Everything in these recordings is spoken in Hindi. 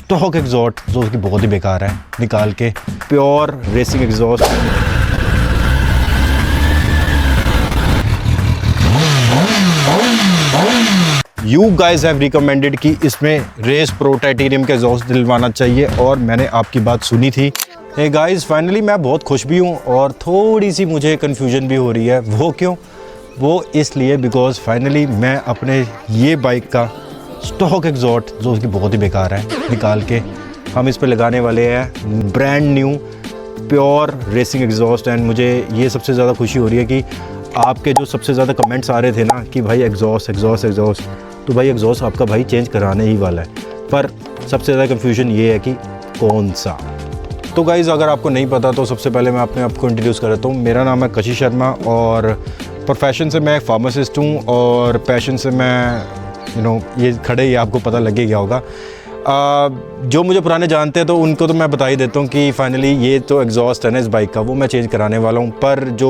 स्टॉक एग्जॉस्ट जो कि बहुत ही बेकार है निकाल के pure racing exhaust. You guys have recommended कि इसमें रेस प्रो टाइटेनियम के एग्जॉस्ट दिलवाना चाहिए और मैंने आपकी बात सुनी थी। हे गाइज फाइनली मैं बहुत खुश भी हूँ और थोड़ी सी मुझे कन्फ्यूजन भी हो रही है। वो क्यों? वो इसलिए बिकॉज फाइनली मैं अपने ये बाइक का स्टॉक एग्जॉस्ट जो कि बहुत ही बेकार है निकाल के हम इस पे लगाने वाले हैं brand new pure racing exhaust. And मुझे ये सबसे ज़्यादा खुशी हो रही है कि आपके जो सबसे ज़्यादा कमेंट्स आ रहे थे ना कि भाई एग्जॉस्ट एग्जॉस्ट एग्जॉस्ट, तो भाई एग्जॉस्ट आपका भाई चेंज कराने ही वाला है। पर सबसे ज़्यादा कन्फ्यूजन ये है कि कौन सा। तो गाइज़ अगर आपको नहीं पता तो सबसे पहले मैं अपने आपको इंट्रोड्यूस कर देता हूँ। मेरा नाम है कशिश शर्मा और प्रोफेशन से मैं एक फार्मासिस्ट हूँ और पैशन से मैं ये खड़े ही आपको पता लग गया होगा। जो मुझे पुराने जानते हैं तो उनको तो मैं बता ही देता हूँ कि फाइनली ये तो एग्जॉस्ट है ना इस बाइक का, वो मैं चेंज कराने वाला हूँ। पर जो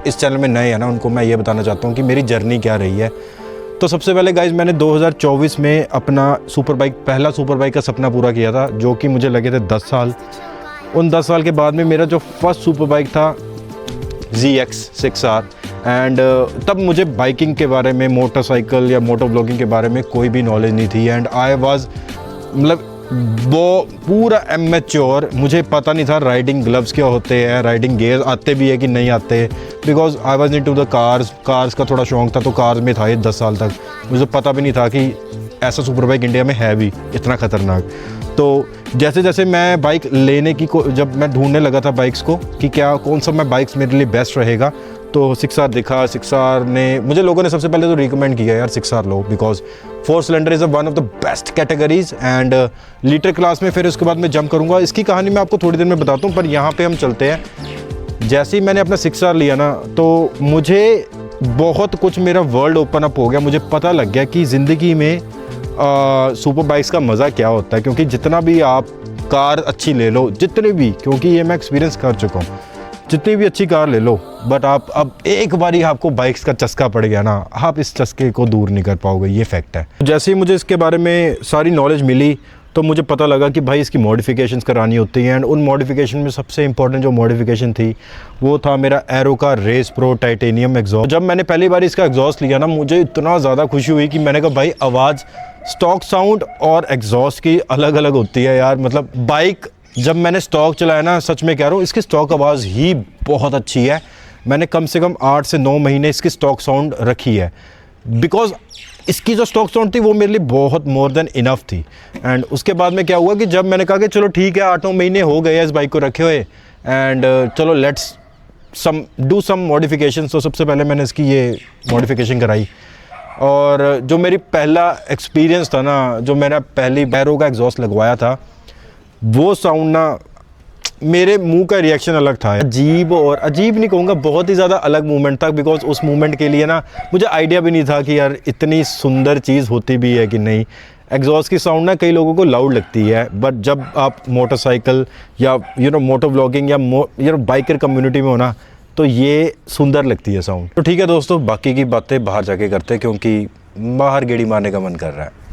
इस चैनल में नए हैं ना उनको मैं ये बताना चाहता हूँ कि मेरी जर्नी क्या रही है। तो सबसे पहले गाइज मैंने 2024 में अपना पहला सुपर बाइक का सपना पूरा किया था जो कि मुझे लगे थे 10 साल। उन 10 साल के बाद में मेरा जो फर्स्ट सुपर बाइक था ZX 6R। एंड तब मुझे बाइकिंग के बारे में, मोटरसाइकिल या मोटो ब्लॉगिंग के बारे में कोई भी नॉलेज नहीं थी। एंड आई वाज मतलब वो पूरा एमेच्योर, मुझे पता नहीं था राइडिंग ग्लव्स क्या होते हैं, राइडिंग गेयर्स आते भी है कि नहीं आते। Because I was into the cars का थोड़ा शौक था तो कार्स में था ये 10 साल तक। मुझे पता भी नहीं था कि ऐसा सुपर बाइक इंडिया में है भी इतना ख़तरनाक। तो जैसे जैसे मैं बाइक लेने की जब मैं ढूंढने लगा था बाइक्स को कि क्या कौन सा मैं बाइक्स मेरे लिए बेस्ट रहेगा तो 6R दिखा। 6R ने मुझे लोगों ने सबसे पहले तो रिकमेंड किया यार 6R low because 4 cylinder is one of the best categories and litre class में। फिर उसके बाद मैं जंप करूँगा, इसकी कहानी मैं आपको थोड़ी देर में बताता हूँ। पर यहाँ पे हम चलते हैं। जैसे ही मैंने अपना 6R लिया ना तो मुझे बहुत कुछ, मेरा वर्ल्ड ओपन अप हो गया। मुझे पता लग गया कि ज़िंदगी में सुपर बाइक्स का मज़ा क्या होता है। क्योंकि जितना भी आप कार अच्छी ले लो, जितने भी, क्योंकि ये मैं एक्सपीरियंस कर चुका हूँ, जितनी भी अच्छी कार ले लो बट आप अब एक बारी आपको बाइक्स का चस्का पड़ गया ना, आप इस चस्के को दूर नहीं कर पाओगे, ये फैक्ट है। जैसे ही मुझे इसके बारे में सारी नॉलेज मिली तो मुझे पता लगा कि भाई इसकी मॉडिफिकेशंस करानी होती हैं। एंड उन मॉडिफिकेशन में सबसे इंपॉर्टेंट जो मॉडिफिकेशन थी वो था मेरा एरो का रेस प्रो टाइटेनियम एग्जॉस्ट। जब मैंने पहली बार इसका एग्जॉस्ट लिया ना मुझे इतना ज़्यादा खुशी हुई कि मैंने कहा भाई आवाज़, स्टॉक साउंड और एग्जॉस्ट की अलग अलग होती है यार। मतलब बाइक जब मैंने स्टॉक चलाया ना, सच में कह रहा हूँ, इसकी स्टॉक आवाज़ ही बहुत अच्छी है। मैंने कम से कम 8 से 9 महीने इसकी स्टॉक साउंड रखी है बिकॉज इसकी जो स्टॉक साउंड थी वो मेरे लिए बहुत मोर देन इनफ थी। एंड उसके बाद में क्या हुआ कि जब मैंने कहा कि चलो ठीक है 8-9 महीने हो गए इस बाइक को रखे हुए एंड चलो लेट्स डू सम मॉडिफिकेशन। तो सबसे पहले मैंने इसकी ये मॉडिफिकेशन कराई और जो मेरी पहला एक्सपीरियंस था ना, जो मैंने पहली बैरो का एग्जॉस्ट लगवाया था, वो साउंड ना मेरे मुंह का रिएक्शन अलग था। अजीब, और अजीब नहीं कहूँगा, बहुत ही ज़्यादा अलग मूवमेंट था बिकॉज उस मूवमेंट के लिए ना मुझे आइडिया भी नहीं था कि यार इतनी सुंदर चीज़ होती भी है कि नहीं। एग्जॉस्ट की साउंड ना कई लोगों को लाउड लगती है बट जब आप मोटरसाइकिल या मोटो व्लॉगिंग या बाइकर कम्युनिटी में हो ना तो ये सुंदर लगती है साउंड। तो ठीक है दोस्तों, बाकी की बातें बाहर जाके करते हैं क्योंकि बाहर गेड़ी मारने का मन कर रहा है।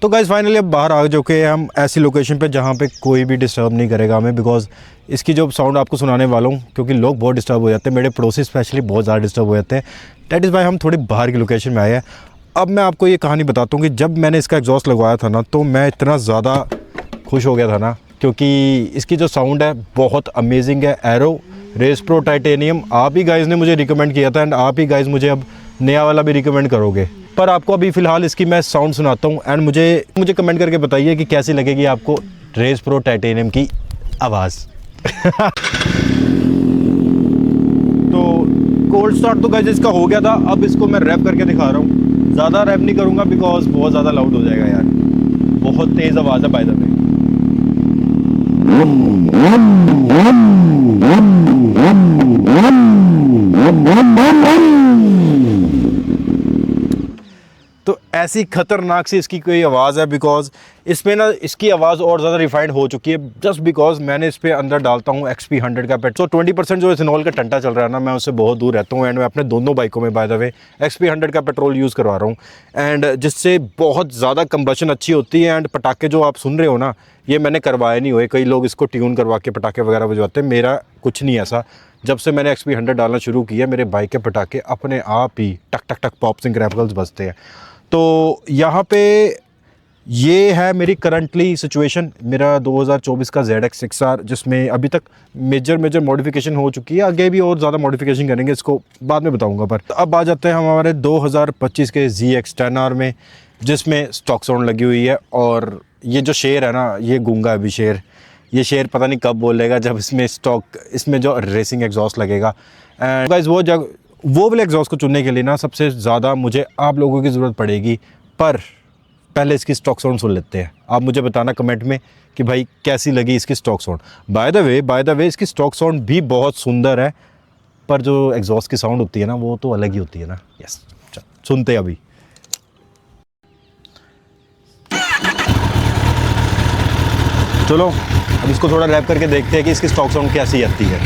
तो गाइस फाइनली अब बाहर आ चुके हैं हम ऐसी लोकेशन पे जहाँ पे कोई भी डिस्टर्ब नहीं करेगा हमें बिकॉज इसकी जो साउंड आपको सुनाने वाला हूँ क्योंकि लोग बहुत डिस्टर्ब हो जाते हैं, मेरे पड़ोसी स्पेशली बहुत ज़्यादा डिस्टर्ब हो जाते हैं। डैट इज़ वाई हम थोड़ी बाहर की लोकेशन में आए हैं। अब मैं आपको ये कहानी बताता हूँ कि जब मैंने इसका एग्जॉस्ट लगवाया था ना तो मैं इतना ज़्यादा खुश हो गया था ना क्योंकि इसकी जो साउंड है बहुत अमेजिंग है। एरो रेस प्रो टाइटेनियम आप ही गाइज़ ने मुझे रिकमेंड किया था एंड आप ही गाइज़ मुझे अब नया वाला भी रिकमेंड करोगे। पर आपको अभी फ़िलहाल इसकी मैं साउंड सुनाता हूँ एंड मुझे कमेंट करके बताइए कि कैसी लगेगी आपको रेस प्रो टाइटेनियम की आवाज़। तो कोल्ड स्टार्ट तो गाइस इसका हो गया था। अब इसको मैं रैप करके दिखा रहा हूँ। ज़्यादा रैप नहीं करूँगा बिकॉज बहुत ज़्यादा लाउड हो जाएगा यार, बहुत तेज़ आवाज़ है बाय द वे। तो ऐसी खतरनाक सी इसकी कोई आवाज़ है, बिकॉज इसमें ना इसकी आवाज़ और ज़्यादा रिफाइंड हो चुकी है जस्ट बिकॉज मैंने इस पर अंदर डालता हूँ XP100 का पेट्रोल। 20% जो इथेनॉल का टंटा चल रहा है ना, मैं उससे बहुत दूर रहता हूँ एंड मैं अपने दोनों बाइकों में बाय द वे XP100 का पेट्रोल यूज़ करवा रहा हूँ एंड जिससे बहुत ज़्यादा कंबशन अच्छी होती है। एंड पटाखे जो आप सुन रहे हो ना, ये मैंने करवाए नहीं हुए, कई लोग इसको ट्यून करवा के पटाखे वगैरह बजवाते हैं, मेरा कुछ नहीं ऐसा। जब से मैंने XP100 डालना शुरू किया, मेरे बाइक के पटाखे अपने आप ही टक टक टक पॉप्स एंड क्रैकल्स बजते हैं। तो यहाँ पे ये है मेरी करंटली सिचुएशन, मेरा 2024 का ZX 6R, जिसमें अभी तक मेजर मॉडिफिकेशन हो चुकी है, आगे भी और ज़्यादा मॉडिफिकेशन करेंगे, इसको बाद में बताऊंगा। पर अब आ जाते हैं हमारे 2025 के ZX 10R में, जिसमें स्टॉक साउंड लगी हुई है। और ये जो शेर है ना, ये गूंगा अभी शेर, ये शेर पता नहीं कब बोलेगा जब इसमें जो रेसिंग एग्जॉस्ट लगेगा। एंड गाइस वो वाले एग्जॉस्ट को चुनने के लिए ना सबसे ज़्यादा मुझे आप लोगों की ज़रूरत पड़ेगी। पर पहले इसकी स्टॉक साउंड सुन लेते हैं। आप मुझे बताना कमेंट में कि भाई कैसी लगी इसकी stock sound. By the way इसकी स्टॉक साउंड भी बहुत सुंदर है, पर जो एग्जॉस्ट की साउंड होती है ना, वो तो अलग ही होती है ना। यस, सुनते हैं अभी। चलो अब इसको थोड़ा रैप करके देखते हैं कि इसकी स्टॉक साउंड कैसी आती है।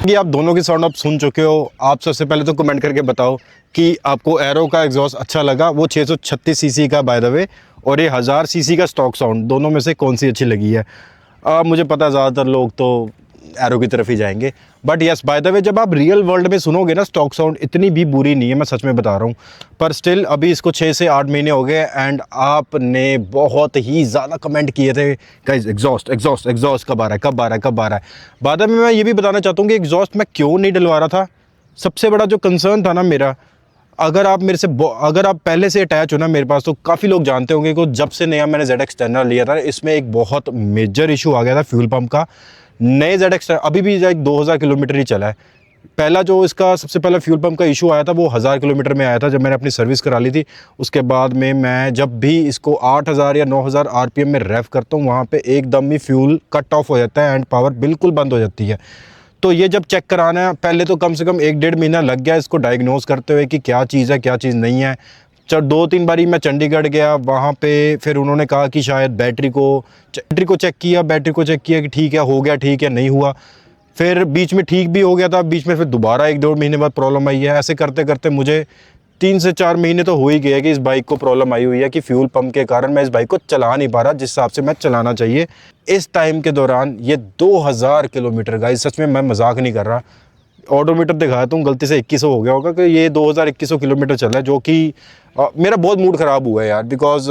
कि आप दोनों की साउंड आप सुन चुके हो। आप सबसे पहले तो कमेंट करके बताओ कि आपको एरो का एग्जॉस्ट अच्छा लगा, वो 636 सीसी का बाय द वे, और ये 1000 सीसी का स्टॉक साउंड, दोनों में से कौन सी अच्छी लगी है। मुझे पता है ज़्यादातर लोग तो एरो की तरफ ही जाएंगे, but yes by the way जब आप रियल वर्ल्ड में सुनोगे ना, स्टॉक साउंड इतनी भी बुरी नहीं है, मैं सच में बता रहा हूँ। पर स्टिल अभी इसको 6 से 8 महीने हो गए एंड आपने बहुत ही ज़्यादा कमेंट किए थे गाइस, एग्जॉस्ट कब आ रहा है। बाद में मैं ये भी बताना चाहता हूँ कि एग्जॉस्ट मैं क्यों नहीं डलवा रहा था। सबसे बड़ा जो कंसर्न था ना मेरा, अगर आप पहले से अटैच हो ना मेरे पास, तो काफ़ी लोग जानते होंगे कि जब से नया मैंने ZX 10R लिया था, इसमें एक बहुत मेजर इशू आ गया था फ्यूल पंप का। नए ZX अभी भी 2000 किलोमीटर ही चला है। पहला जो इसका सबसे पहला फ्यूल पंप का इशू आया था वो 1000 किलोमीटर में आया था, जब मैंने अपनी सर्विस करा ली थी। उसके बाद में मैं जब भी इसको 8000 या 9000 RPM में रेव करता हूँ, वहाँ पे एकदम ही फ्यूल कट ऑफ हो जाता है एंड पावर बिल्कुल बंद हो जाती है। तो ये जब चेक कराना है, पहले तो कम से कम 1-1.5 महीना लग गया इसको डायग्नोज करते हुए कि क्या चीज़ है क्या चीज़ नहीं है। 2-3 बारी मैं चंडीगढ़ गया, वहाँ पे फिर उन्होंने कहा कि शायद बैटरी को चेक किया कि ठीक है, हो गया ठीक है, नहीं हुआ। फिर बीच में ठीक भी हो गया था, बीच में फिर दोबारा 1-1.5 महीने बाद प्रॉब्लम आई है। ऐसे करते करते मुझे 3 से 4 महीने तो हो ही गए कि इस बाइक को प्रॉब्लम आई हुई है कि फ्यूल पंप के कारण मैं इस बाइक को चला नहीं पा रहा जिस हिसाब से मैं चलाना चाहिए। इस टाइम के दौरान ये 2000 किलोमीटर, गाइस सच में मैं मजाक नहीं कर रहा, ऑडोमीटर दिखाया तो गलती से 2100 हो गया होगा कि ये 2100 किलोमीटर चला है, जो कि मेरा बहुत मूड ख़राब हुआ है यार। बिकॉज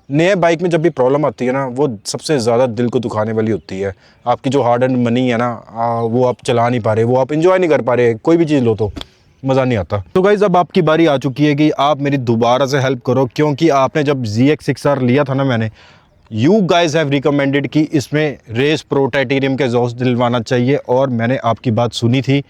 नए बाइक में जब भी प्रॉब्लम आती है ना, वो सबसे ज़्यादा दिल को दुखाने वाली होती है। आपकी जो हार्ड एंड मनी है ना, वो आप चला नहीं पा रहे, वो आप इंजॉय नहीं कर पा रहे, कोई भी चीज़ लो तो मज़ा नहीं आता। तो गाइज़ अब आपकी बारी आ चुकी है कि आप मेरी दोबारा से हेल्प करो, क्योंकि आपने जब ZX 6R लिया था ना, मैंने यू गाइज हैव रिकमेंडेड कि इसमें रेस प्रो टाइटेनियम के एग्जॉस्ट दिलवाना चाहिए, और मैंने आपकी बात सुनी थी।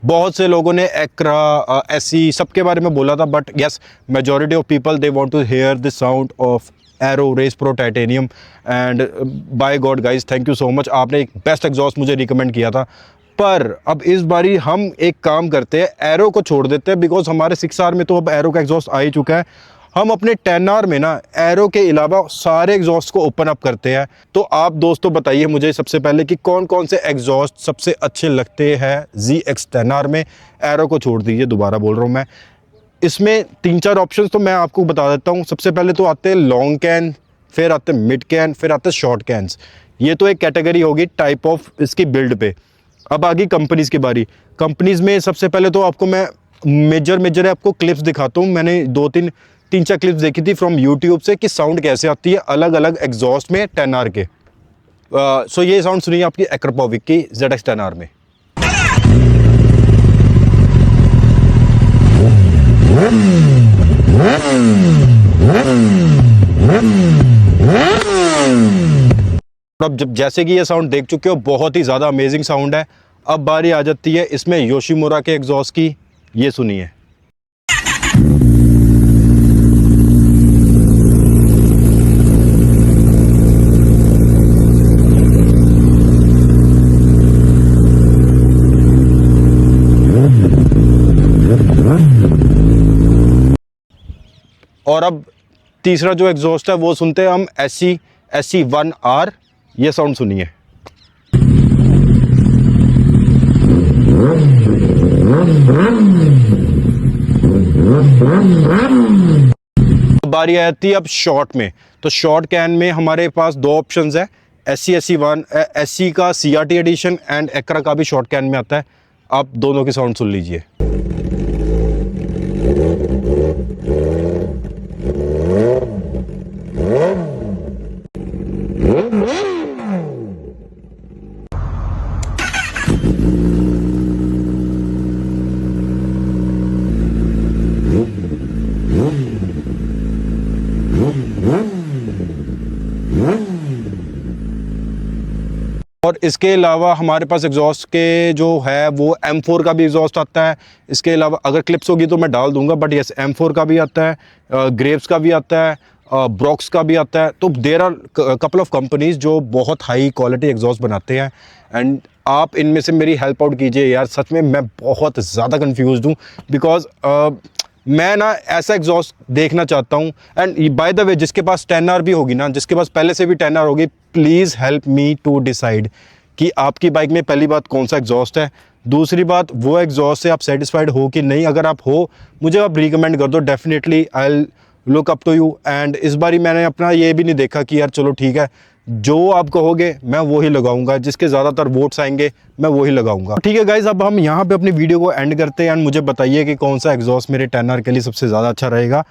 बहुत से लोगों ने एक्रा ऐसी सबके बारे में बोला था, but yes majority of people they want to hear the sound of aero race pro titanium. And by God guys thank you so much, आपने एक बेस्ट एग्जॉस्ट मुझे रिकमेंड किया था। पर अब इस बारी हम एक काम करते हैं, एरो को छोड़ देते हैं, बिकॉज हमारे 6R में तो अब एरो का एग्जॉस्ट आ ही चुका है। हम अपने 10R में ना एरो के अलावा सारे एग्जॉस्ट को ओपन अप करते हैं। तो आप दोस्तों बताइए मुझे सबसे पहले कि कौन कौन से एग्जॉस्ट सबसे अच्छे लगते हैं ZX 10R में। एरो को छोड़ दीजिए, दोबारा बोल रहा हूँ मैं। इसमें 3-4 ऑप्शंस तो मैं आपको बता देता हूँ। सबसे पहले तो आते हैं लॉन्ग कैन, फिर आते हैं मिड कैन, फिर आते हैं शॉर्ट कैन्स। ये तो एक कैटेगरी होगी टाइप ऑफ इसकी बिल्ड पे। अब आगे कंपनीज़ की बारी। कंपनीज़ में सबसे पहले तो आपको मैं मेजर आपको क्लिप्स दिखाता हूँ। मैंने 3-4 क्लिप्स देखी थी फ्रॉम यूट्यूब से कि साउंड कैसे आती है अलग अलग एग्जॉस्ट में 10R के। सो ये साउंड सुनिए आपकी एक्रोपोविक की ZX 10R में। अब जब जैसे कि ये साउंड देख चुके हो, बहुत ही ज़्यादा अमेजिंग साउंड है। अब बारी आ जाती है इसमें योशीमुरा के एग्जॉस्ट की, ये सुनिए। और अब तीसरा जो एग्जॉस्ट है वो सुनते हैं हम SE1R। ये साउंड सुनिए। बारी आती है अब शॉर्ट में। तो शॉर्ट कैन में हमारे पास दो ऑप्शंस है, SE1 SE का CRT एडिशन एंड एक्रा का भी शॉर्ट कैन में आता है। आप दोनों की साउंड सुन लीजिए। और इसके अलावा हमारे पास एग्जॉस्ट के जो है वो M4 का भी एग्जॉस्ट आता है। इसके अलावा अगर क्लिप्स होगी तो मैं डाल दूंगा, बट यस M4 का भी आता है, ग्रेव्स का भी आता है, ब्रॉक्स का भी आता है। तो there are couple of companies जो बहुत हाई क्वालिटी एग्जॉस्ट बनाते हैं एंड आप इनमें से मेरी हेल्प आउट कीजिए यार। सच में मैं बहुत ज़्यादा कंफ्यूज हूँ बिकॉज मैं ना ऐसा एग्जॉस्ट देखना चाहता हूँ। एंड बाय द वे जिसके पास 10R भी होगी ना, जिसके पास पहले से भी 10R होगी, please help me to decide कि आपकी बाइक में पहली बात कौन सा एग्जॉस्ट है, दूसरी बात वो एग्जॉस्ट से आप सेटिस्फाइड हो कि नहीं। अगर आप हो, मुझे आप रिकमेंड कर दो, definitely I will look up to you. And इस बारी मैंने अपना ये भी नहीं देखा कि यार चलो ठीक है जो आप कहोगे मैं वही लगाऊंगा, जिसके ज़्यादातर वोट्स आएंगे मैं वही लगाऊंगा। ठीक है गाइज, अब हम यहाँ पे अपनी वीडियो को एंड करते हैं एंड मुझे बताइए कि कौन सा एग्जॉस्ट मेरे 10R के लिए सबसे ज़्यादा अच्छा रहेगा।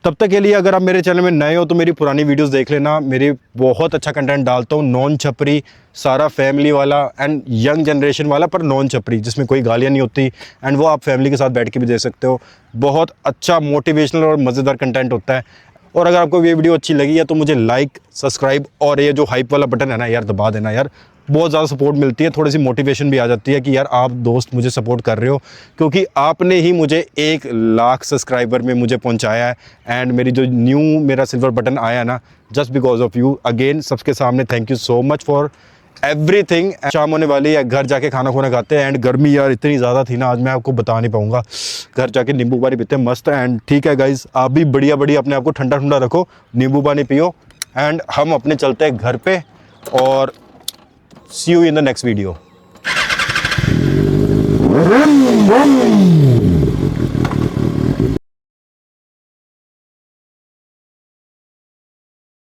तब तक के लिए अगर आप मेरे चैनल में नए हो तो मेरी पुरानी वीडियोस देख लेना। मेरी बहुत अच्छा कंटेंट डालता हूँ, नॉन छपरी, सारा फैमिली वाला एंड यंग जनरेशन वाला, पर नॉन छपरी, जिसमें कोई गालियाँ नहीं होती एंड वो आप फैमिली के साथ बैठ के भी देख सकते हो। बहुत अच्छा मोटिवेशनल और मज़ेदार कंटेंट होता है। और अगर आपको ये वीडियो अच्छी लगी है तो मुझे लाइक, सब्सक्राइब और ये जो हाइप वाला बटन है ना यार, दबा देना यार। बहुत ज़्यादा सपोर्ट मिलती है, थोड़ी सी मोटिवेशन भी आ जाती है कि यार आप दोस्त मुझे सपोर्ट कर रहे हो, क्योंकि आपने ही मुझे 1 लाख सब्सक्राइबर में मुझे पहुंचाया है। एंड मेरी जो मेरा सिल्वर बटन आया ना, just because of you. Again सबके सामने thank you so much for everything. शाम होने वाली है, घर जाके खाना खोना खाते हैं। एंड गर्मी यार इतनी ज़्यादा थी ना, आज मैं आपको बता नहीं पाऊंगा। घर जाके नींबू पानी पीते हैं, मस्त है। एंड ठीक है गाइज, आप भी बढ़िया बढ़िया अपने आप को ठंडा ठंडा रखो, नींबू पानी पियो एंड हम अपने चलते हैं घर पे। और see you in the next video.